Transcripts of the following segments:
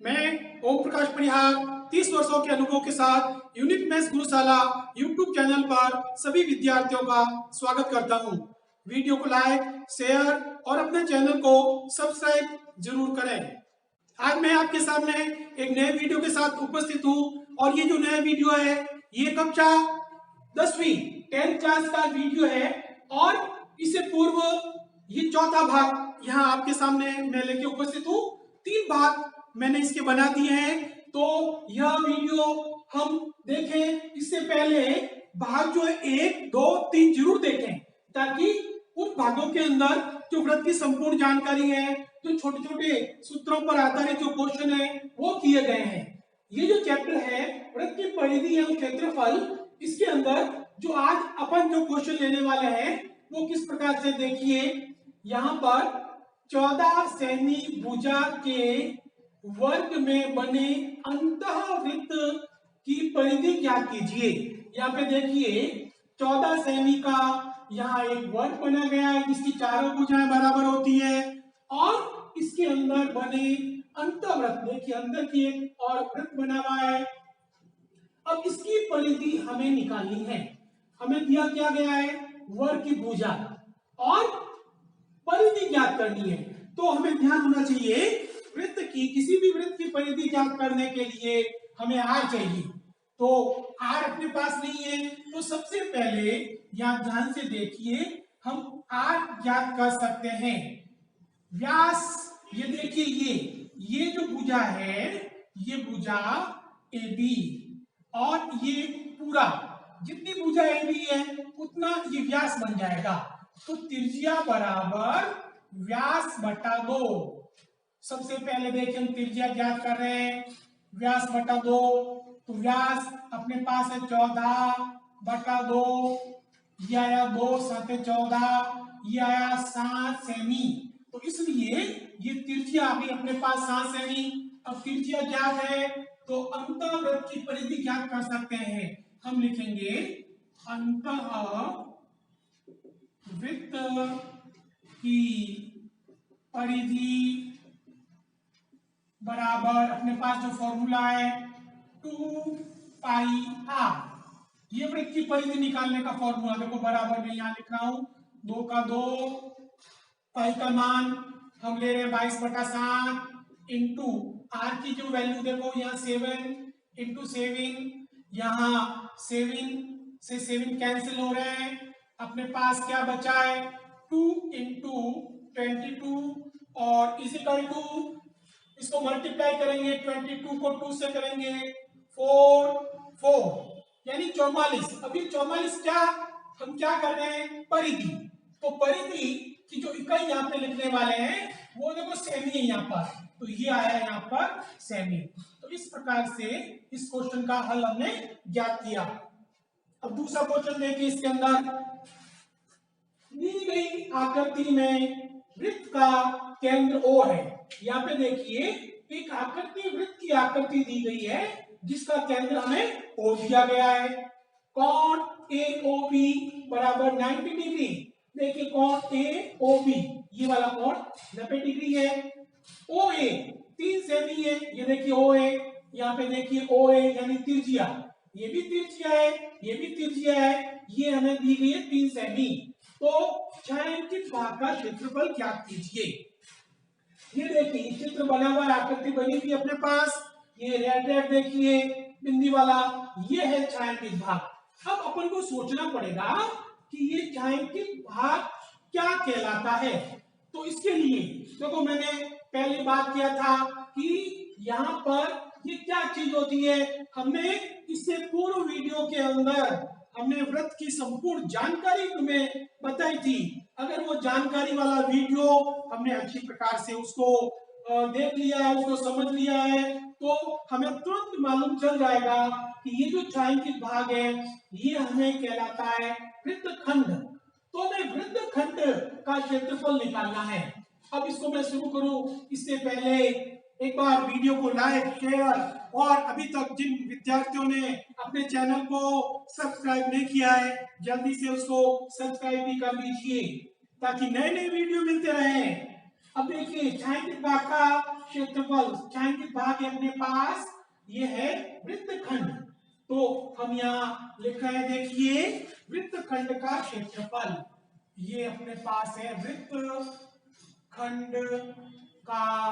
मैं ओम प्रकाश परिहार 30 वर्षों के अनुभव के साथ यूनिक मैथ्स गुरुशाला यूट्यूब चैनल पर सभी विद्यार्थियों का स्वागत करता हूं। वीडियो को लाइक, शेयर और अपने चैनल को सब्सक्राइब जरूर करें। आज मैं आपके सामने एक नए वीडियो के साथ उपस्थित हूं और ये जो नया वीडियो है ये कक्षा 10वीं 10th क्लास का वीडियो है और इससे पूर्व ये चौथा भाग यहाँ आपके सामने मैं लेके उपस्थित हूँ। 3 भाग मैंने इसके बना दिए हैं, तो यह वीडियो हम देखें इससे पहले भाग जो है 1, 2, 3 जरूर देखें, ताकि उन भागों के अंदर जो वृत्त की संपूर्ण जानकारी है, जो छोटे छोटे सूत्रों पर आधारित जो क्वेश्चन है वो किए गए हैं। ये जो चैप्टर है वृत्त की परिधि एवं क्षेत्रफल, इसके अंदर जो आज अपन जो क्वेश्चन लेने वाले हैं वो किस प्रकार से देखिए। यहाँ पर 14 सेमी भुजा के वर्ग में बने अंतःवृत्त की परिधि ज्ञात कीजिए। यहाँ पे देखिए 14 सेमी का यहाँ एक वर्ग बना गया है जिसकी चारों भुजाएं बराबर होती है और इसके अंदर बने अंतःवृत्त, देखिए अंदर की एक और वृत्त बना हुआ है। अब इसकी परिधि हमें निकालनी है। हमें दिया क्या गया है, वर्ग की भुजा और परिधि ज्ञात करनी है। तो हमें ध्यान होना चाहिए, वृत्त की किसी भी वृत्त की परिधि ज्ञात करने के लिए हमें आर चाहिए। तो आर अपने पास नहीं है, तो सबसे पहले यहां ध्यान से देखिए हम आर ज्ञात कर सकते हैं। व्यास, ये देखिए ये जो भुजा है ये भुजा ए बी और ये पूरा जितनी भुजा ए बी है उतना ये व्यास बन जाएगा। तो त्रिज्या बराबर व्यास बटा 2। सबसे पहले देखिए हम त्रिज्या ज्ञात कर रहे हैं, व्यास बटा 2। तो व्यास अपने पास है 14 बटा 2, ये आया 2 7 14, ये आया 7 सेमी। तो इसलिए ये त्रिज्या आ गई अपने पास 7 सेमी। अब त्रिज्या ज्ञात है तो अंतःवृत्त की परिधि ज्ञात कर सकते हैं। हम लिखेंगे अंतःवृत्त की परिधि बराबर अपने पास जो फॉर्मूला है 2 पाई आर। ये वृत्त की परिधि निकालने का फॉर्मूला देखो, बराबर में यहां लिख रहा हूं 2 का 2, पाई का मान हम ले रहे हैं 22/7 इंटू आर की जो वैल्यू देखो यहाँ 7 इंटू 7, यहाँ 7 से 7 कैंसिल हो रहे हैं। अपने पास क्या बचा है 2 इंटू 22 और इजिकल टू इसको मल्टीप्लाई करेंगे 22 को 2 से करेंगे 4 यानी 44। अभी 44 क्या हम क्या कर रहे हैं, परिधि। तो परिधि की जो इकाई यहाँ पे लिखने वाले हैं वो देखो सेमी है यहाँ पर, तो ये आया यहाँ पर सेमी। तो इस प्रकार से इस क्वेश्चन का हल हमने ज्ञात किया। अब दूसरा क्वेश्चन देखिए, इसके अंदर दी गई आकृति में वृत्त का केंद्र O है। यहाँ पे देखिए एक आकृति वृत्त की आकृति दी गई है जिसका केंद्र हमें O दिया गया है। कोण AOB बराबर 90 डिग्री। देखिए कोण AOB ये वाला कोण 90 डिग्री है। OA 3 सेमी है, ये देखिए OA, यहाँ पे देखिए OA यानी त्रिज्या, ये भी त्रिज्या है, ये भी त्रिज्या है, ये हमें दी गई है 3 सेमी। तो छायांकित भाग का क्षेत्रफल ज्ञात कीजिए। ये देखिए चित्र बना हुआ, आकृति बनी थी अपने पास, ये रेड देखिए बिंदी वाला, ये है छायांकित भाग। अब अपन को सोचना पड़ेगा कि ये छायांकित भाग क्या कहलाता है। तो इसके लिए देखो मैंने पहले बात किया था कि यहाँ पर ये क्या चीज होती है। हमने इससे पूर्व वीडियो के अंदर हमने वृत्त की संपूर्ण जानकारी तुम्हें बताई थी। अगर वो जानकारी वाला वीडियो हमने अच्छी प्रकार से उसको देख लिया है, उसको समझ लिया है, तो हमें तुरंत मालूम चल जाएगा कि ये जो छायांकित भाग है ये हमें कहलाता है वृत्तखंड। तो हमें वृत्तखंड का क्षेत्रफल निकालना है। अब इसको मैं शुरू करूं इससे पहले एक बार वीडियो को लाइक, शेयर और अभी तक जिन विद्यार्थियों ने अपने चैनल को सब्सक्राइब नहीं किया है जल्दी से उसको सब्सक्राइब भी कर लीजिए ताकि नए नए वीडियो मिलते रहें। अब देखिए छायांकित भाग का क्षेत्रफल, छायांकित भाग है अपने पास, ये है वृत्तखंड। तो हम यहाँ लिख रहे हैं, देखिए वृत्तखंड का क्षेत्रफल, ये अपने पास है वृत्तखंड का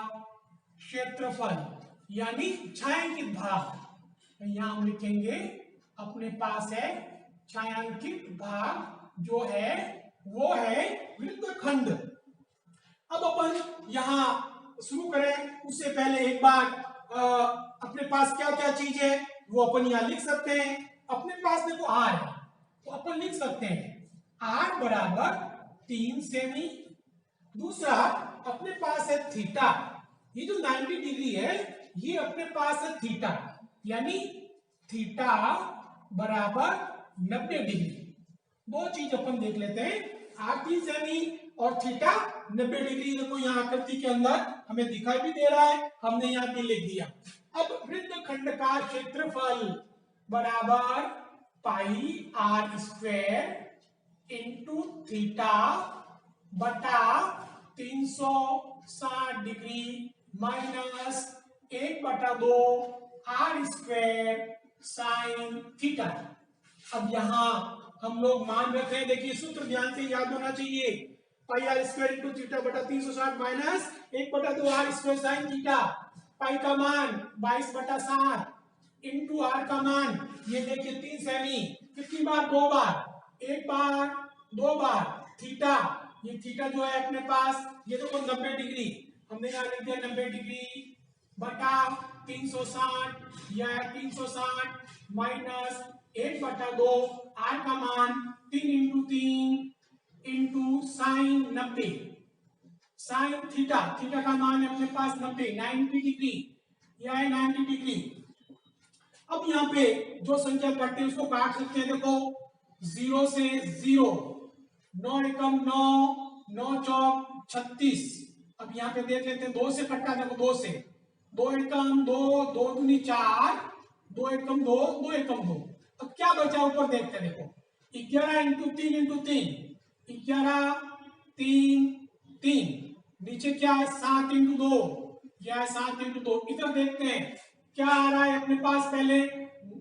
क्षेत्रफल यानी छायांकित भाग। तो यहाँ हम लिखेंगे अपने पास है छायांकित भाग, जो है वो है वृत्तखंड। अब अपन यहाँ शुरू करें उससे पहले एक बार अपने पास क्या क्या चीज है वो अपन यहाँ लिख सकते हैं। अपने पास देखो आर है, तो अपन लिख सकते हैं आर बराबर 3 सेमी। दूसरा अपने पास है थीटा, ये जो 90 डिग्री है ये अपने पास है थीटा, यानी थीटा बराबर 90 डिग्री। दो चीज अपन देख लेते हैं, आर 3 सेमी और थीटा 90 डिग्री। देखो यहाँ आकृति के अंदर हमें दिखाई भी दे रहा है, हमने यहाँ भी लिख दिया। अब वृत्तखंड का क्षेत्रफल बराबर pi are square into theta बटा 360 degree minus 1/2 are square sine theta. अब यहाँ हम लोग मान रखे हैं, देखिए सूत्र ध्यान से याद होना चाहिए, pi are square into theta बटा 360 minus 1/2 are square sine theta. Pi का मान 22/7 इंटू आर का मान ये देखिए 3 सेमी, कितनी बार, 2 बार, एक बार, 2 बार। थीटा, ये थीटा जो है अपने पास ये देखो 90 डिग्री, हमने यहाँ लिख दिया 90 डिग्री बटा 360 या 360 माइनस 1/2 आर का मान 3 into 3 into sine 90, sine theta, theta का मान है अपने पास 90 डिग्री, यह है 90 डिग्री। अब यहाँ पे जो संख्या काटते हैं उसको काट सकते हैं, देखो 0 से 0, 9 एकम 9, 9 चौक 36। अब यहाँ पे देख लेते हैं 2 से कटा, देखो 2 से, 2 एकम 2, 2 दूनी 4, 2 एकम 2, 2 एकम 2। अब क्या बचा ऊपर देखते हैं, देखो 11 इंटू 3 इंटू 3, 11 3 3, नीचे क्या है 7 इंटू 2, यह 7 इंटू 2। इधर देखते हैं क्या आ रहा है अपने पास, पहले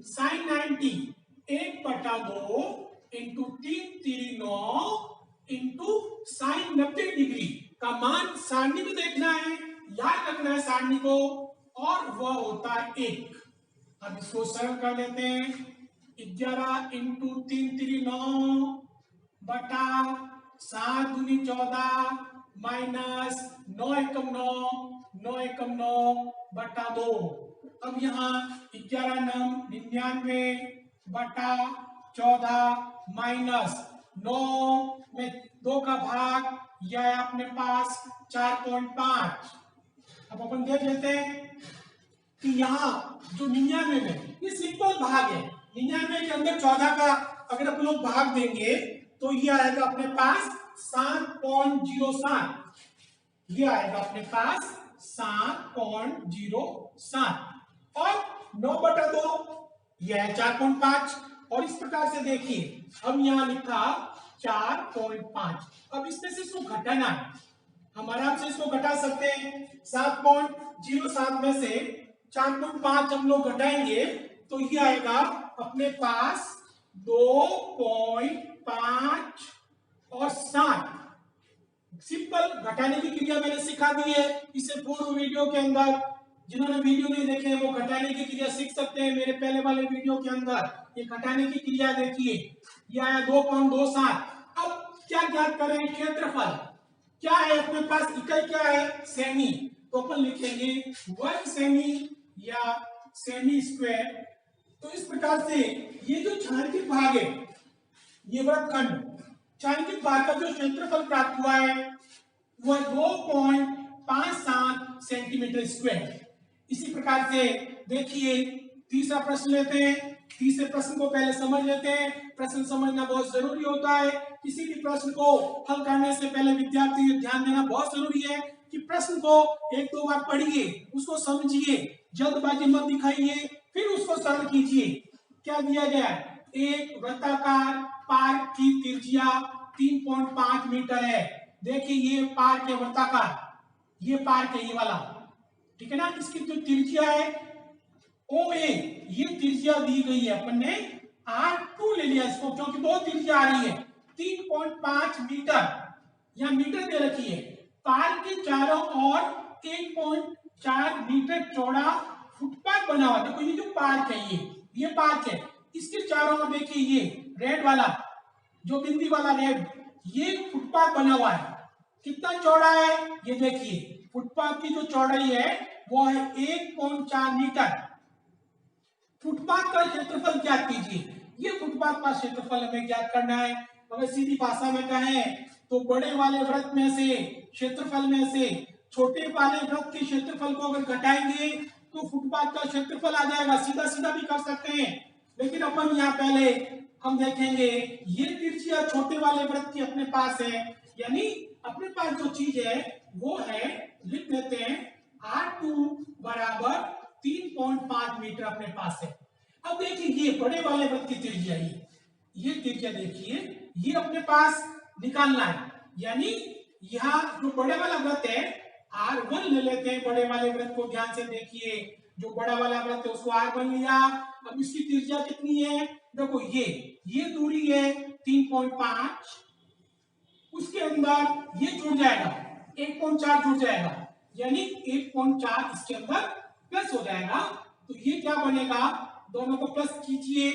sine 90 1/2 into 3 3 9 into sine 90 degree का मान सारणी में देखना है, याद रखना है सारणी को, और वह होता है 1। अब इसको सरल कर लेते हैं, 11 इंटू 3 3 9 बटा 7 दूनी 14 माइनस 9 एकम 9, 9 एकम 9 बटा 2। अब यहाँ 11 नम 99 बटा 14 माइनस 9 में 2 का भाग, यह है अपने पास 4.5। अब अपन देख लेते हैं कि यहाँ जो 99 में ये सिंपल भाग है, 99 के अंदर 14 का अगर अपन लोग भाग देंगे तो ये आएगा अपने पास 7.07, ये आएगा अपने पास 7.07 और 9/2 यह है 4.5। और इस प्रकार से देखिए हम यहाँ लिखा 4.5। अब इसमें से इसको घटाना है, हम आराम से इसको घटा सकते हैं। 7.07 में से 4.5 हम लोग घटाएंगे तो ये आएगा अपने पास 2.5 और 7। सिंपल घटाने की क्रिया मैंने सिखा दी है इससे पूर्व वीडियो के अंदर, जिन्होंने वीडियो नहीं देखे वो घटाने की क्रिया सीख सकते हैं मेरे पहले वाले वीडियो के अंदर। ये घटाने की क्रिया देखिए, यह आया 2.27। अब क्या ज्ञात करें, क्षेत्रफल क्या है अपने पास, इकाई क्या है, सेमी, तो अपन लिखेंगे 1 सेमी या सेमी स्क्वायर। तो इस प्रकार से ये जो छायांकित भाग है, ये वृत्तखंड छायांकित भाग का जो क्षेत्रफल प्राप्त हुआ है वह 2.57 सेंटीमीटर स्क्वायर। इसी प्रकार से देखिए तीसरा प्रश्न लेते हैं। तीसरे प्रश्न को पहले समझ लेते हैं, प्रश्न समझना बहुत जरूरी होता है। किसी भी प्रश्न को हल करने से पहले विद्यार्थी ध्यान देना बहुत जरूरी है कि प्रश्न को 1-2 बार पढ़िए, उसको समझिए, जल्दबाजी मत दिखाइए, फिर उसको सरल कीजिए। क्या दिया गया है, एक वृत्ताकार पार्क की त्रिज्या 3.5 मीटर है। देखिए ये पार्क है वृत्ताकार, ये पार्क है ये वाला, ठीक है ना। इसकी जो त्रिज्या है ओ ए, ये त्रिज्या दी गई है, अपन ने R2 ले लिया इसको, क्योंकि दो त्रिज्या आ रही है 3.5 मीटर, यहाँ मीटर दे रखी है। पार्क के चारों ओर 1.4 मीटर चौड़ा फुटपाथ बना हुआ। देखो ये जो पार्क है ये पार्क है, इसके चारों ओर देखिए ये रेड वाला जो बिंदी वाला रेड, ये फुटपाथ बना हुआ है। कितना चौड़ा है ये देखिए, फुटपाथ की जो चौड़ाई है वो है 1.4 मीटर। फुटपाथ का क्षेत्रफल ज्ञात कीजिए। ये फुटपाथ का क्षेत्रफल हमें ज्ञात करना है। अगर सीधी भाषा में कहें तो बड़े वाले वृत्त में से क्षेत्रफल में से छोटे वाले वृत्त के क्षेत्रफल को अगर घटाएंगे तो फुटपाथ का क्षेत्रफल आ जाएगा। सीधा सीधा भी कर सकते हैं, लेकिन अपन यहाँ पहले हम देखेंगे ये त्रिज्या छोटे वाले वृत्त की अपने पास है, यानी अपने पास जो चीज है वो है, लिख लेते हैं R2 बराबर 3.5 मीटर अपने पास है। अब देखिए ये बड़े वाले वृत्त की त्रिज्या, ये त्रिज्या देखिए, ये अपने पास निकालना है। यानी यहाँ जो बड़े वाला वृत्त है R1 ले लेते हैं, बड़े वाले वृत्त को ध्यान से देखिए, जो बड़ा वाला वृत्त है उसको R1 लिया। अब इसकी त्रिज्या कितनी है, देखो ये दूरी है 3.5, उसके अंदर ये जुड़ जाएगा 1.4 जुड़ जाएगा, यानी 1.4 इसके अंदर प्लस हो जाएगा। तो ये क्या बनेगा, दोनों को प्लस कीजिए,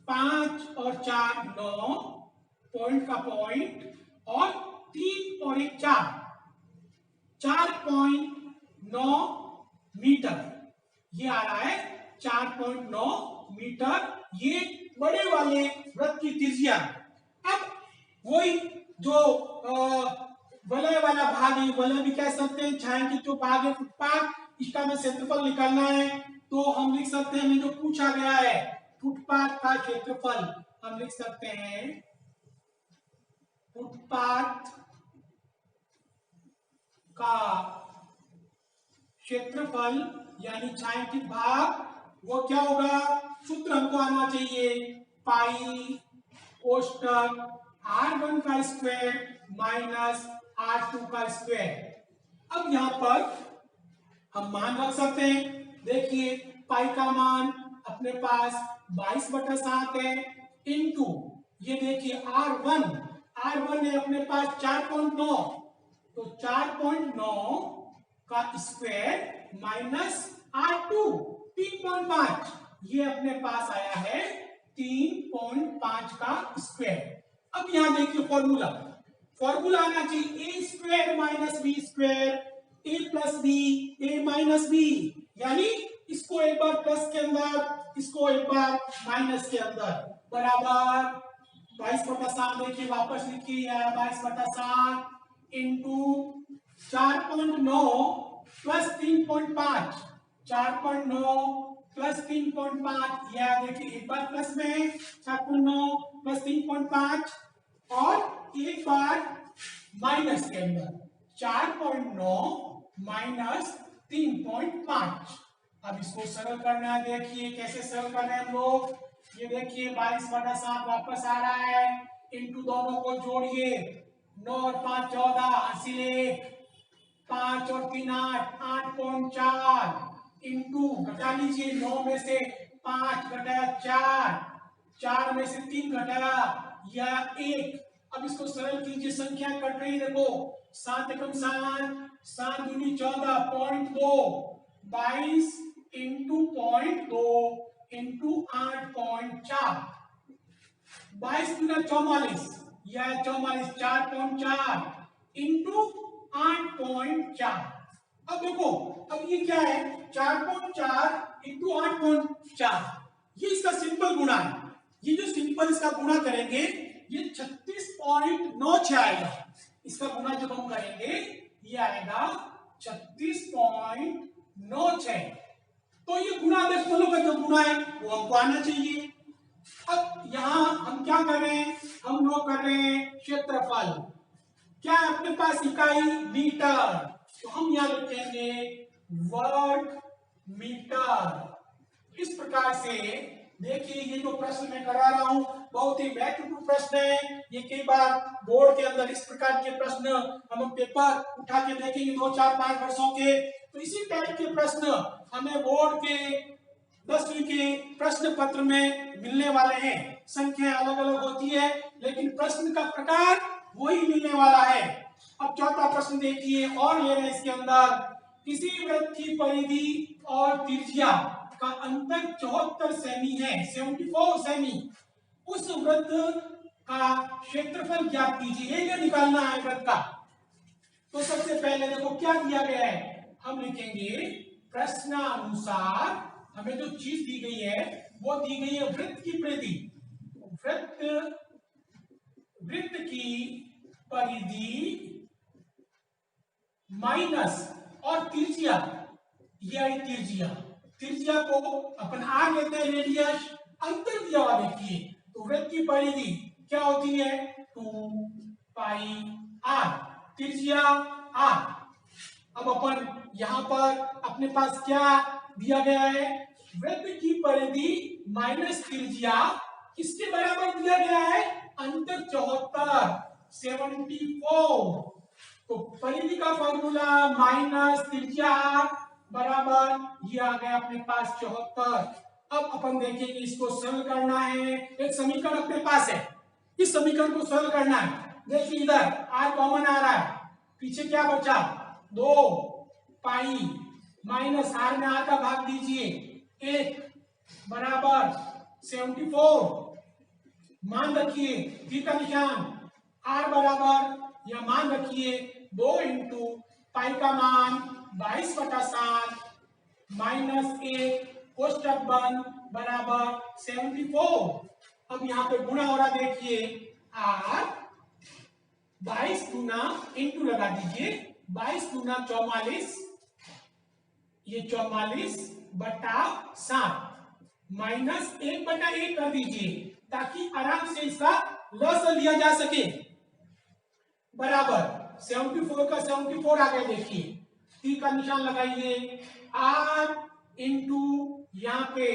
5 और 4 9, पॉइंट का पॉइंट, और 3 और 1 4, 4.9 मीटर ये आ रहा है, 4.9 मीटर ये बड़े वाले वृत्त की त्रिज्या। अब वही जो वलय वाला भाग है, वलय भी कह सकते हैं, छायांकित जो भाग है फुटपाथ, इसका हमें क्षेत्रफल निकालना है। तो हम लिख सकते हैं, हमें जो पूछा गया है फुटपाथ का क्षेत्रफल, हम लिख सकते हैं फुटपाथ का क्षेत्रफल यानी छायांकित भाग, वो क्या होगा, सूत्र हमको आना चाहिए, पाई कोष्टक R1 का स्क्वायर माइनस R2 का स्क्वायर। अब यहां पर हम मान रख सकते हैं, देखिए पाई का मान अपने पास 22/7 है, इनटू ये देखिए R1 है अपने पास 4.9, तो 4.9 का स्क्वायर माइनस R2 3.5, ये अपने पास आया है 3.5 का स्क्वायर। अब यहां देखिए फॉर्मूला आना चाहिए, ए स्क्वायर माइनस बी स्क्वायर, ए प्लस बी, ए माइनस बी, यानी इसको एक बार प्लस के अंदर, इसको एक बार माइनस के अंदर, बराबर 22/7। देखिए वापस लिखिए, 22/7 इंटू 4.9 प्लस 3.5, 4.9 प्लस 3.5, यह देखिए एक बार प्लस में 4.9 प्लस 3.5 और एक बार माइनस के अंदर 4.9 माइनस 3.5। अब इसको सरल करना है, देखिए कैसे सरल कर रहे हैं हम लोग, ये देखिए 22/7 वापस आ रहा है, इंटू दोनों को जोड़िए, 9 और 5 14, इसीलिए 5 और 3 8, 8.4 इंटू घटा लीजिए, 9 में से 5 घटाया 4, 4 में से 3 घटाया या 1। अब इसको सरल कीजिए, संख्या कट रही, देखो 7 एकम 7, 7 दूनी 14, 0.2, 22 इंटू 0.2 इंटू 8.4, 22 दूना 44, यह 44, 4.4 इंटू 8.4। अब देखो, अब ये क्या है, 4.4 इंटू 8.4, ये इसका सिंपल गुणा है। ये जो सिंपल इसका गुणा करेंगे ये 36.96 आएगा। इसका गुणा जब हम करेंगे ये आएगा 36.96। तो ये गुणा दशमलव का जो गुणा है वो हमको आना चाहिए। अब यहां हम क्या कर रहे हैं, हम लोग कर रहे हैं क्षेत्रफल, क्या है अपने पास इकाई मीटर, तो हम यहां लिखेंगे वर्ग मीटर। इस प्रकार से देखिए, ये जो प्रश्न मैं करा रहा हूं बहुत ही महत्वपूर्ण प्रश्न है। ये कई बार बोर्ड के अंदर इस प्रकार के प्रश्न हम पेपर उठा के देखेंगे 2, 4, 5 वर्षों के, तो इसी टाइप के प्रश्न हमें बोर्ड के 10वीं के प्रश्न पत्र में मिलने वाले हैं। संख्या अलग अलग होती है लेकिन प्रश्न का प्रकार वही मिलने वाला है। अब चौथा प्रश्न देखिए और ले रहे हैं इसके अंदर, किसी वृत्त की परिधि और त्रिज्या का अंतर 74 सेमी है, 74 सेमी। उस वृत्त का क्षेत्रफल ज्ञात कीजिए, एरिया निकालना है वृत्त का। तो सबसे पहले देखो क्या दिया गया है, हम लिखेंगे प्रश्नानुसार हमें जो चीज दी गई है वो दी गई है वृत्त की परिधि, वृत्त की परिधि माइनस और त्रिज्या, ये आई त्रिज्या को अपन आर लेते हैं, रेडियस, अंतर दिया हुआ देखिए। तो वृत्त की परिधि क्या होती है 2 पाई आर, त्रिज्या आर। अब अपन यहां पर अपने पास क्या दिया गया है, वृत्त की परिधि माइनस त्रिज्या किसके बराबर दिया गया है, अंतर 74, 74। तो परिधि का फॉर्मूला माइनस त्रिज्या बराबर ये आ गया अपने पास 74। अब अपन देखेंगे इसको सरल करना है। एक समीकरण अपने पास है, इस समीकरण को सरल करना है। देखिए इधर r कॉमन आ रहा है, पीछे क्या बचा 2 पाई माइनस r में r का भाग दीजिए 1 बराबर 74। मान रखिए t का निशान, r बराबर या मान रखिए 2 इंटू पाई का मान 22/7 माइनस 1 कोष्टक बंद बराबर 74। अब यहाँ पे गुणा हो रहा, देखिए r 22 गुना इंटू लगा दीजिए 22 गुना 44, ये 44/7 माइनस 1/1 कर दीजिए ताकि आराम से इसका लॉस लिया जा सके, बराबर 74 का 74 आ गया। देखिए टी का निशान लगाइए, r इंटू यहाँ पे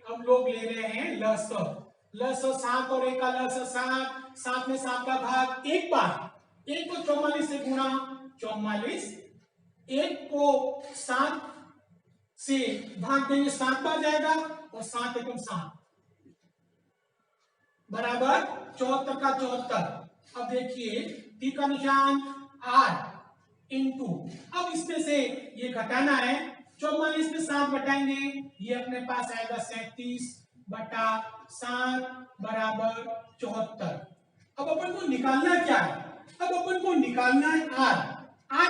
हम लोग ले रहे हैं लस 7 और 1 का लस 7, 7 में 7 का भाग एक बार, 1 को 44 से गुणा 44, 1 को 7 से भाग देंगे 7 बार जाएगा और 7 एकम 7 बराबर 74 का 74। अब देखिए टी का निशान r इंटू, अब इसमें से ये घटाना है, 44 में 7 घटाएंगे, ये अपने पास आएगा 37/7 बराबर 74। अब अपन को निकालना क्या है, अब अपन को निकालना है r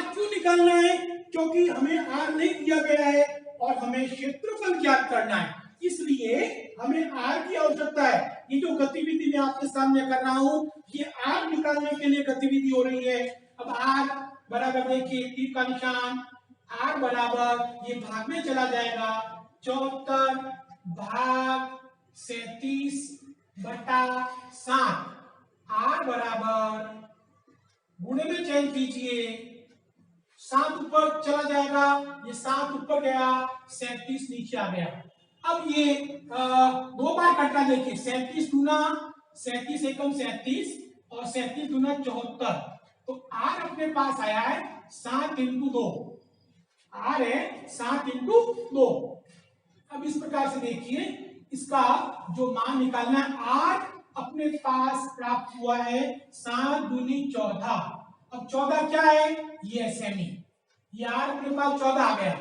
क्यों निकालना है, क्योंकि हमें r नहीं दिया गया है और हमें क्षेत्रफल ज्ञात करना है, इसलिए हमें r की आवश्यकता है। ये जो गतिविधि मैं आपके सामने कर रहा हूं ये r निकालने के लिए गतिविधि हो रही है। अब r बराबर देखिए टी का निशान, r बराबर ये भाग में चला जाएगा 74 भाग 37/7, r बराबर गुणे में चेंज कीजिए, 7 ऊपर चला जाएगा, ये 7 ऊपर गया 37 नीचे आ गया। अब ये 2 बार कटना, देखिए 37 गुना 37 एकम 37 और 37 गुना 74, तो r अपने पास आया है 7 इंटू 2, r है 7 इंटू 2। अब इस प्रकार से देखिए इसका जो मान निकालना है, r अपने पास प्राप्त हुआ है 7 दूनी 14। अब 14 क्या है, ये सेमी, ये r अपने पास 14 आ गया।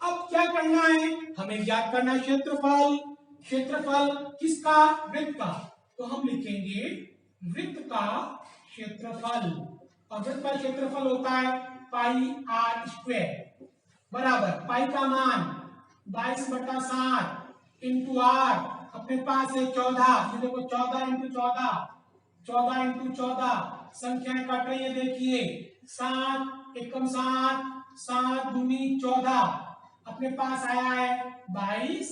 अब क्या करना है, हमें ज्ञात करना है क्षेत्रफल, क्षेत्रफल किसका, वृत्त का। तो हम लिखेंगे वृत्त का क्षेत्रफल, और वृत्त का क्षेत्रफल होता है पाई आर स्क्वायर बराबर पाई का मान 22/7 इंटू आर, अपने पास है 14, ये देखो 14 इंटू 14, 14 इंटू 14, संख्याएं कट रही है, देखिए 7 एकम 7, 7 दूनी 14, अपने पास आया है 22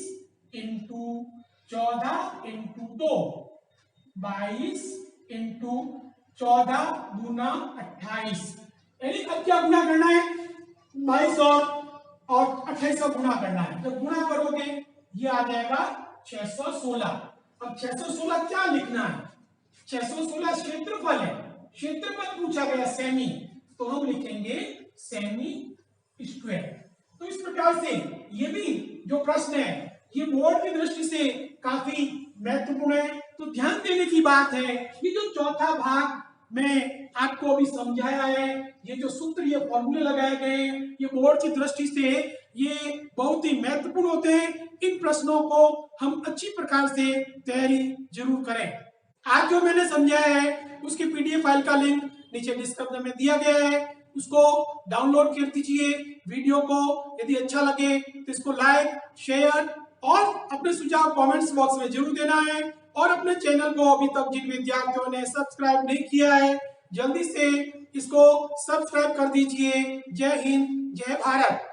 इंटू 14 इंटू 2, 22 इंटू 14 दूना 28। यानी अब क्या गुना करना है, 22 और 28 का गुना करना है। जब गुना करोगे ये आ जाएगा 616। अब 616 क्या लिखना है, 616 क्षेत्रफल है, क्षेत्रफल पूछा गया सेमी, तो हम लिखेंगे सेमी स्क्वायर। तो इस प्रकार से ये भी जो प्रश्न है ये बोर्ड की दृष्टि से काफी महत्वपूर्ण है। तो ध्यान देने की बात है, ये जो चौथा भाग मैं आपको अभी समझाया है, ये जो सूत्र, ये फॉर्मूले लगाए गए हैं, ये बोर्ड की दृष्टि से ये बहुत ही महत्वपूर्ण होते हैं। इन प्रश्नों को हम अच्छी प्रकार से तैयारी जरूर करें। आज जो मैंने समझाया है उसकी पीडीएफ फाइल का लिंक नीचे डिस्क्रिप्शन में दिया गया है, उसको डाउनलोड कर दीजिए। वीडियो को यदि अच्छा लगे तो इसको लाइक, शेयर और अपने सुझाव कमेंट्स बॉक्स में जरूर देना है। और अपने चैनल को अभी तक जिन विद्यार्थियों ने सब्सक्राइब नहीं किया है जल्दी से इसको सब्सक्राइब कर दीजिए। जय हिंद, जय भारत।